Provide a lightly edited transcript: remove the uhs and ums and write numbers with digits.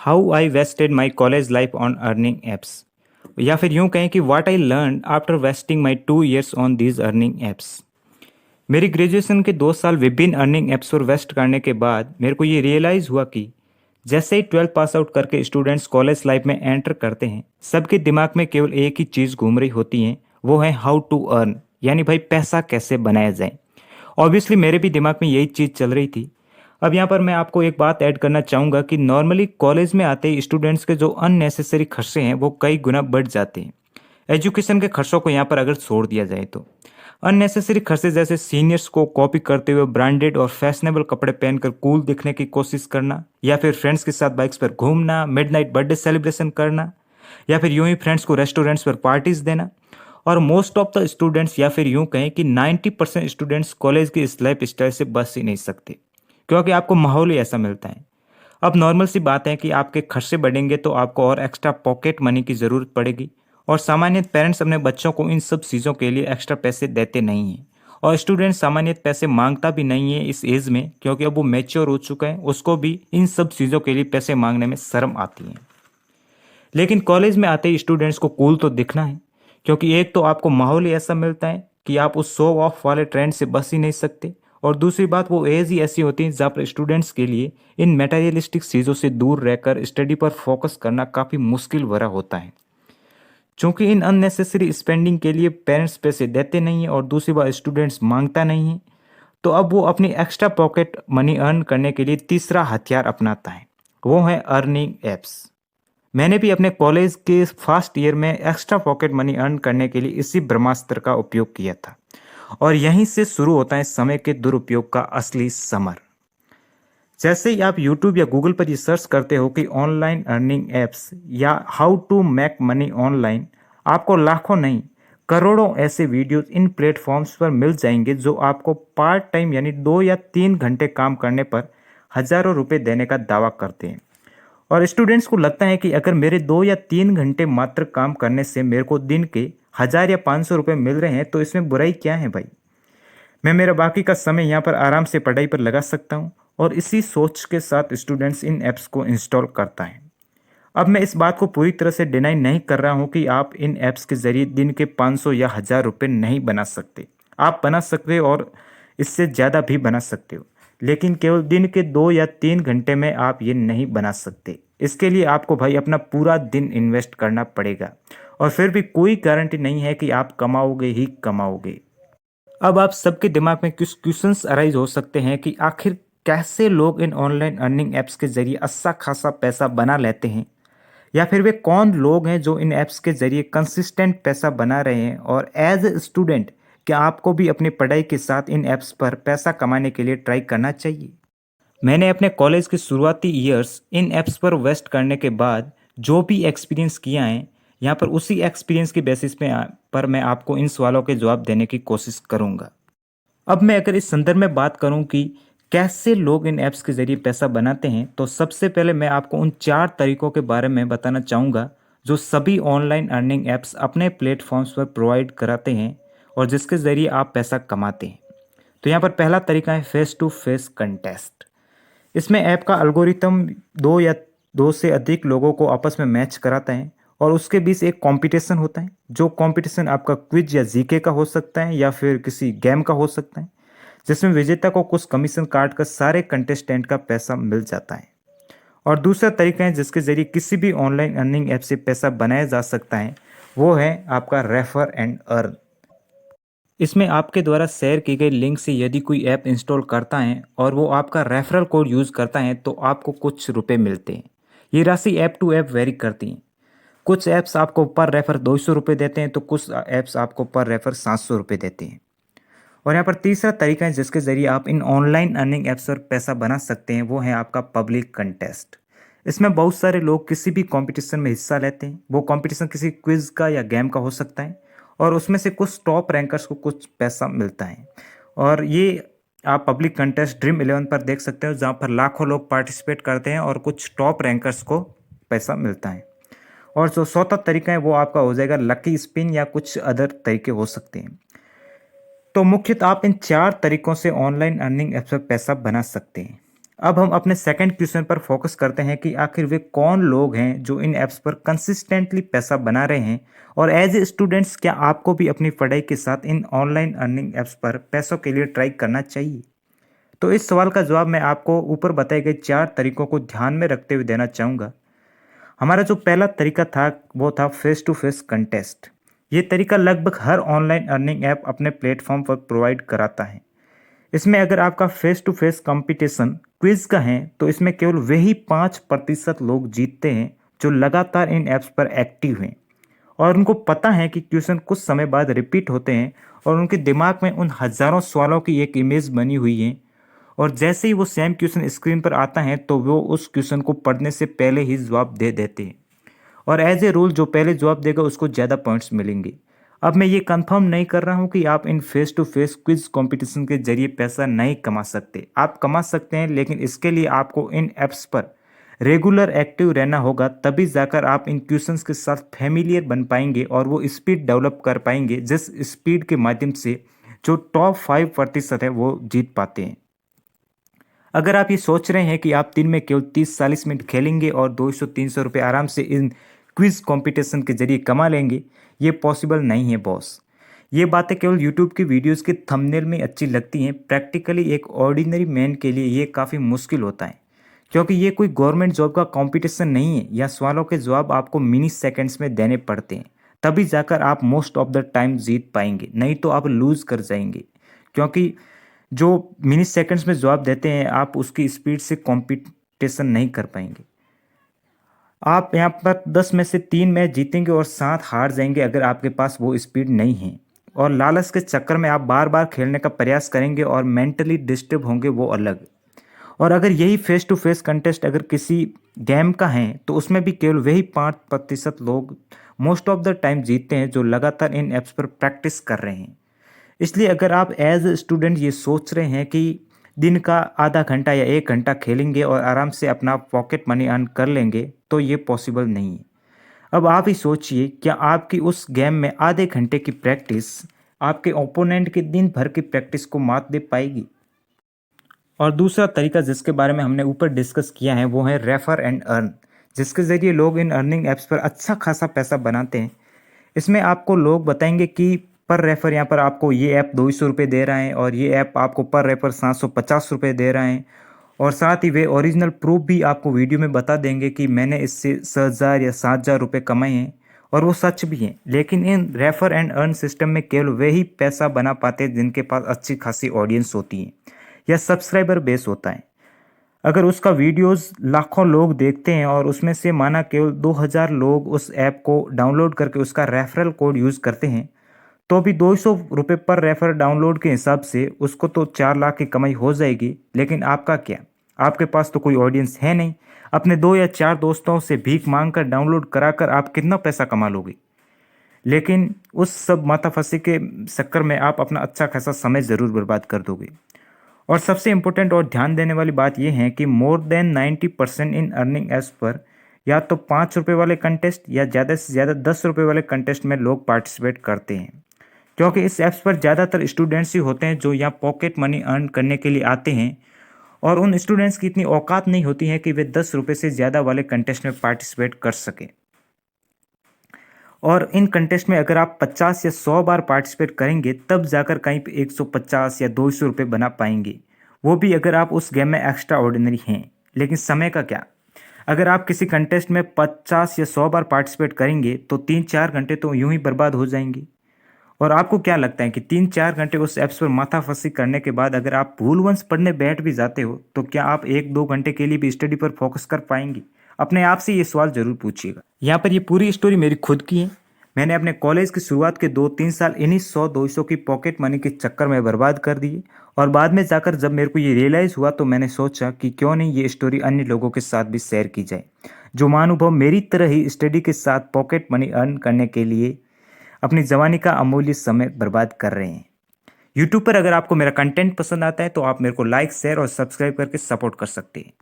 How I wasted my college life on earning apps, या फिर यूं कहें कि what I learn after wasting my 2 years on these earning apps. मेरी graduation के 2 साल विभिन्न अर्निंग एप्स पर वेस्ट करने के बाद मेरे को ये रियलाइज़ हुआ कि जैसे ही 12th पास आउट करके स्टूडेंट्स कॉलेज लाइफ में एंटर करते हैं, सबके दिमाग में केवल एक ही चीज़ घूम रही होती है, वो है हाउ टू अर्न, यानी भाई पैसा कैसे बनाया जाए। ऑब्वियसली मेरे भी दिमाग में यही चीज़ चल रही थी। अब यहाँ पर मैं आपको एक बात ऐड करना चाहूँगा कि नॉर्मली कॉलेज में आते ही स्टूडेंट्स के जो अननेसेसरी खर्चे हैं वो कई गुना बढ़ जाते हैं। एजुकेशन के खर्चों को यहाँ पर अगर छोड़ दिया जाए तो अननेसेसरी खर्चे जैसे सीनियर्स को कॉपी करते हुए ब्रांडेड और फैशनेबल कपड़े पहनकर कूल दिखने की कोशिश करना, या फिर फ्रेंड्स के साथ बाइक्स पर घूमना, मिडनाइट बर्थडे सेलिब्रेशन करना, या फिर यूं ही फ्रेंड्स को रेस्टोरेंट्स पर पार्टीज देना। और मोस्ट ऑफ द स्टूडेंट्स, या फिर यूं कहें कि 90% स्टूडेंट्स कॉलेज की इस लाइफ स्टाइल से बच ही नहीं सकते, क्योंकि आपको माहौल ही ऐसा मिलता है। अब नॉर्मल सी बात है कि आपके खर्चे बढ़ेंगे तो आपको और एक्स्ट्रा पॉकेट मनी की ज़रूरत पड़ेगी, और सामान्य पेरेंट्स अपने बच्चों को इन सब चीज़ों के लिए एक्स्ट्रा पैसे देते नहीं हैं। और स्टूडेंट सामान्य पैसे मांगता भी नहीं है इस एज में, क्योंकि अब वो मैच्योर हो चुका है, उसको भी इन सब चीज़ों के लिए पैसे मांगने में शर्म आती है। लेकिन कॉलेज में आते ही स्टूडेंट्स को कूल तो दिखना है, क्योंकि एक तो आपको माहौल ही ऐसा मिलता है कि आप उस शो ऑफ वाले ट्रेंड से बच ही नहीं सकते, और दूसरी बात वो एज ही ऐसी होती है जहाँ पर स्टूडेंट्स के लिए इन मटेरियलिस्टिक चीज़ों से दूर रहकर स्टडी पर फोकस करना काफ़ी मुश्किल भरा होता है। चूँकि इन अननेसेसरी स्पेंडिंग के लिए पेरेंट्स पैसे देते नहीं हैं और दूसरी बात स्टूडेंट्स मांगता नहीं है, तो अब वो अपनी एक्स्ट्रा पॉकेट मनी अर्न करने के लिए तीसरा हथियार अपनाता है, वो है अर्निंग एप्स। मैंने भी अपने कॉलेज के फर्स्ट ईयर में एक्स्ट्रा पॉकेट मनी अर्न करने के लिए इसी ब्रह्मास्त्र का उपयोग किया था, और यहीं से शुरू होता है समय के दुरुपयोग का असली समर। जैसे ही आप YouTube या गूगल पर ये सर्च करते हो कि ऑनलाइन अर्निंग एप्स या how to make money online, आपको लाखों नहीं करोड़ों ऐसे वीडियोस इन प्लेटफॉर्म्स पर मिल जाएंगे जो आपको पार्ट टाइम यानी 2 या 3 घंटे काम करने पर हज़ारों रुपए देने का दावा करते हैं। और स्टूडेंट्स को लगता है कि अगर मेरे 2 या 3 घंटे मात्र काम करने से मेरे को दिन के 1000 या 500 रुपये मिल रहे हैं, तो इसमें बुराई क्या है भाई। मैं मेरा बाकी का समय यहाँ पर आराम से पढ़ाई पर लगा सकता हूँ, और इसी सोच के साथ स्टूडेंट्स इन ऐप्स को इंस्टॉल करता है। अब मैं इस बात को पूरी तरह से डिनाई नहीं कर रहा हूँ कि आप इन ऐप्स के ज़रिए दिन के 500 या 1000 रुपये नहीं बना सकते। आप बना सकते हो और इससे ज़्यादा भी बना सकते हो, लेकिन केवल दिन के 2 या 3 घंटे में आप ये नहीं बना सकते। इसके लिए आपको भाई अपना पूरा दिन इन्वेस्ट करना पड़ेगा, और फिर भी कोई गारंटी नहीं है कि आप कमाओगे ही कमाओगे। अब आप सबके दिमाग में कुछ क्वेश्चंस अराइज हो सकते हैं कि आखिर कैसे लोग इन ऑनलाइन अर्निंग एप्स के जरिए अच्छा खासा पैसा बना लेते हैं, या फिर वे कौन लोग हैं जो इन ऐप्स के ज़रिए कंसिस्टेंट पैसा बना रहे हैं। और एज ए स्टूडेंट, क्या आपको भी अपनी पढ़ाई के साथ इन ऐप्स पर पैसा कमाने के लिए ट्राई करना चाहिए। मैंने अपने कॉलेज के शुरुआती ईयर्स इन ऐप्स पर वेस्ट करने के बाद जो भी एक्सपीरियंस किया है, यहाँ पर उसी एक्सपीरियंस की बेसिस पे पर मैं आपको इन सवालों के जवाब देने की कोशिश करूँगा। अब मैं अगर इस संदर्भ में बात करूं कि कैसे लोग इन ऐप्स के ज़रिए पैसा बनाते हैं, तो सबसे पहले मैं आपको उन 4 तरीकों के बारे में बताना चाहूँगा जो सभी ऑनलाइन अर्निंग ऐप्स अपने प्लेटफॉर्म्स पर प्रोवाइड कराते हैं, और जिसके ज़रिए आप पैसा कमाते हैं। तो यहाँ पर पहला तरीका है फेस टू फेस कंटेस्ट। इसमें ऐप का एल्गोरिथम दो या दो से अधिक लोगों को आपस में मैच कराता है, और उसके बीच एक कंपटीशन होता है। जो कंपटीशन आपका क्विज या जीके का हो सकता है, या फिर किसी गेम का हो सकता है, जिसमें विजेता को कुछ कमीशन काट कर सारे कंटेस्टेंट का पैसा मिल जाता है। और दूसरा तरीका है जिसके ज़रिए किसी भी ऑनलाइन अर्निंग ऐप से पैसा बनाया जा सकता है, वो है आपका रेफर एंड अर्न। इसमें आपके द्वारा शेयर की गई लिंक से यदि कोई ऐप इंस्टॉल करता है और वो आपका रेफरल कोड यूज़ करता है, तो आपको कुछ रुपए मिलते हैं। ये राशि ऐप टू ऐप वेरी करती हैं। कुछ ऐप्स आपको पर रेफर 200 रुपये देते हैं, तो कुछ ऐप्स आपको पर रेफर 700 रुपये देते हैं। और यहाँ पर तीसरा तरीका है जिसके ज़रिए आप इन ऑनलाइन अर्निंग ऐप्स पर पैसा बना सकते हैं, वो है आपका पब्लिक कंटेस्ट। इसमें बहुत सारे लोग किसी भी कंपटीशन में हिस्सा लेते हैं। वो कंपटीशन किसी क्विज का या गेम का हो सकता है, और उसमें से कुछ टॉप रैंकर्स को कुछ पैसा मिलता है। और ये आप पब्लिक कंटेस्ट ड्रीम 11 पर देख सकते हो, जहाँ पर लाखों लोग पार्टिसिपेट करते हैं और कुछ टॉप रैंकर्स को पैसा मिलता है। और जो चौथा तरीका है वो आपका हो जाएगा लकी स्पिन, या कुछ अदर तरीके हो सकते हैं। तो मुख्यतः आप इन 4 तरीकों से ऑनलाइन अर्निंग ऐप्स पर पैसा बना सकते हैं। अब हम अपने सेकंड क्वेश्चन पर फोकस करते हैं कि आखिर वे कौन लोग हैं जो इन ऐप्स पर कंसिस्टेंटली पैसा बना रहे हैं, और एज ए स्टूडेंट्स क्या आपको भी अपनी पढ़ाई के साथ इन ऑनलाइन अर्निंग ऐप्स पर पैसों के लिए ट्राई करना चाहिए। तो इस सवाल का जवाब मैं आपको ऊपर बताए गए 4 तरीकों को ध्यान में रखते हुए देना चाहूँगा। हमारा जो पहला तरीका था वो था फेस टू फेस कंटेस्ट। ये तरीका लगभग हर ऑनलाइन अर्निंग ऐप अपने प्लेटफॉर्म पर प्रोवाइड कराता है। इसमें अगर आपका face to face competition quiz का है तो इसमें केवल वही 5% लोग जीतते हैं जो लगातार इन ऐप्स पर एक्टिव हैं और उनको पता है कि क्वेश्चन कुछ समय बाद रिपीट होते हैं और उनके दिमाग में उन हजारों सवालों की एक इमेज बनी हुई है, और जैसे ही वो सेम क्वेश्चन स्क्रीन पर आता है तो वो उस क्वेश्चन को पढ़ने से पहले ही जवाब दे देते हैं, और एज ए रूल जो पहले जवाब देगा उसको ज़्यादा पॉइंट्स मिलेंगे। अब मैं ये कंफर्म नहीं कर रहा हूँ कि आप इन face to face quiz competition के जरिए पैसा नहीं कमा सकते। आप कमा सकते हैं, लेकिन इसके लिए आपको इन ऐप्स पर रेगुलर एक्टिव रहना होगा, तभी जाकर आप इन क्वेश्चंस के साथ फैमिलियर बन पाएंगे और वो स्पीड डेवलप कर पाएंगे जिस स्पीड के माध्यम से जो टॉप 5% है वो जीत पाते हैं। अगर आप ये सोच रहे हैं कि आप दिन में केवल 30-40 मिनट खेलेंगे और 200-300 रुपये आराम से इन क्विज कंपटीशन के जरिए कमा लेंगे, ये पॉसिबल नहीं है बॉस। ये बातें केवल यूट्यूब की वीडियोस के थंबनेल में अच्छी लगती हैं, प्रैक्टिकली एक ऑर्डिनरी मैन के लिए ये काफ़ी मुश्किल होता है, क्योंकि ये कोई गवर्नमेंट जॉब का कंपटीशन नहीं है या सवालों के जवाब आपको मिनी सेकेंड्स में देने पड़ते हैं, तभी जाकर आप मोस्ट ऑफ द टाइम जीत पाएंगे, नहीं तो आप लूज़ कर जाएंगे। क्योंकि जो मिनी सेकंड्स में जवाब देते हैं आप उसकी स्पीड से कंपटीशन नहीं कर पाएंगे। आप यहाँ पर 10 में से 3 मैच जीतेंगे और 7 हार जाएंगे अगर आपके पास वो स्पीड नहीं है, और लालच के चक्कर में आप बार बार खेलने का प्रयास करेंगे और मेंटली डिस्टर्ब होंगे, वो अलग। और अगर यही फेस टू फेस कंटेस्ट अगर किसी गेम का है तो उसमें भी केवल वही 5% लोग मोस्ट ऑफ द टाइम जीतते हैं जो लगातार इन ऐप्स पर प्रैक्टिस कर रहे हैं। इसलिए अगर आप एज स्टूडेंट ये सोच रहे हैं कि दिन का आधा घंटा या 1 घंटा खेलेंगे और आराम से अपना पॉकेट मनी अर्न कर लेंगे, तो ये पॉसिबल नहीं है। अब आप ही सोचिए, क्या आपकी उस गेम में आधे घंटे की प्रैक्टिस आपके ओपोनेंट के दिन भर की प्रैक्टिस को मात दे पाएगी। और दूसरा तरीका जिसके बारे में हमने ऊपर डिस्कस किया है वो है रेफर एंड अर्न, जिसके ज़रिए लोग इन अर्निंग ऐप्स पर अच्छा खासा पैसा बनाते हैं। इसमें आपको लोग बताएंगे कि पर रेफर यहाँ पर आपको ये ऐप 200 रुपये दे रहा है और ये ऐप आपको पर रेफर 750 रुपये दे रहा है, और साथ ही वे ओरिजिनल प्रूफ भी आपको वीडियो में बता देंगे कि मैंने इससे 6,000 या 7,000 रुपये कमाए हैं, और वो सच भी हैं। लेकिन इन रेफर एंड अर्न सिस्टम में केवल वही पैसा बना पाते हैं जिनके पास अच्छी खासी ऑडियंस होती है या सब्सक्राइबर बेस होता है। अगर उसका वीडियोस लाखों लोग देखते हैं और उसमें से माना केवल 2,000 लोग उस ऐप को डाउनलोड करके उसका रेफरल कोड यूज़ करते हैं, तो भी 200 रुपये पर रेफर डाउनलोड के हिसाब से उसको तो 4 लाख की कमाई हो जाएगी। लेकिन आपका क्या, आपके पास तो कोई ऑडियंस है नहीं। अपने 2 या 4 दोस्तों से भीख मांग कर डाउनलोड कराकर आप कितना पैसा कमा लोगे। लेकिन उस सब माथाफसी के चक्कर में आप अपना अच्छा खासा समय ज़रूर बर्बाद कर दोगे। और सबसे इम्पोर्टेंट और ध्यान देने वाली बात यह है कि more than 90% in earning apps पर या तो 5 रुपये वाले कंटेस्ट या ज़्यादा से ज़्यादा 10 रुपये वाले कंटेस्ट में लोग पार्टिसिपेट करते हैं, क्योंकि इस ऐप्स पर ज़्यादातर स्टूडेंट्स ही होते हैं जो यहाँ पॉकेट मनी अर्न करने के लिए आते हैं, और उन स्टूडेंट्स की इतनी औकात नहीं होती है कि वे 10 रुपये से ज़्यादा वाले कंटेस्ट में पार्टिसिपेट कर सकें। और इन कंटेस्ट में अगर आप 50 या 100 बार पार्टिसिपेट करेंगे तब जाकर कहीं पे 150 या 200 रुपये बना पाएंगे, वो भी अगर आप उस गेम में एक्स्ट्रा ऑर्डिनरी हैं। लेकिन समय का क्या, अगर आप किसी कंटेस्ट में 50 या 100 बार पार्टिसिपेट करेंगे तो 3-4 घंटे तो यूं ही बर्बाद हो जाएंगे। और आपको क्या लगता है कि 3-4 घंटे उस ऐप्स पर माथाफसी करने के बाद अगर आप भूलवंश पढ़ने बैठ भी जाते हो तो क्या आप 1-2 घंटे के लिए भी स्टडी पर फोकस कर पाएंगे? अपने आप से ये सवाल जरूर पूछिएगा। यहाँ पर ये पूरी स्टोरी मेरी खुद की है। मैंने अपने कॉलेज की शुरुआत के 2-3 साल इन्हीं 100-200 की पॉकेट मनी के चक्कर में बर्बाद कर दिए, और बाद में जाकर जब मेरे को ये रियलाइज़ हुआ तो मैंने सोचा कि क्यों नहीं ये स्टोरी अन्य लोगों के साथ भी शेयर की जाए, जो महानुभव मेरी तरह ही स्टडी के साथ पॉकेट मनी अर्न करने के लिए अपनी जवानी का अमूल्य समय बर्बाद कर रहे हैं। यूट्यूब पर अगर आपको मेरा कंटेंट पसंद आता है तो आप मेरे को लाइक, शेयर और सब्सक्राइब करके सपोर्ट कर सकते हैं।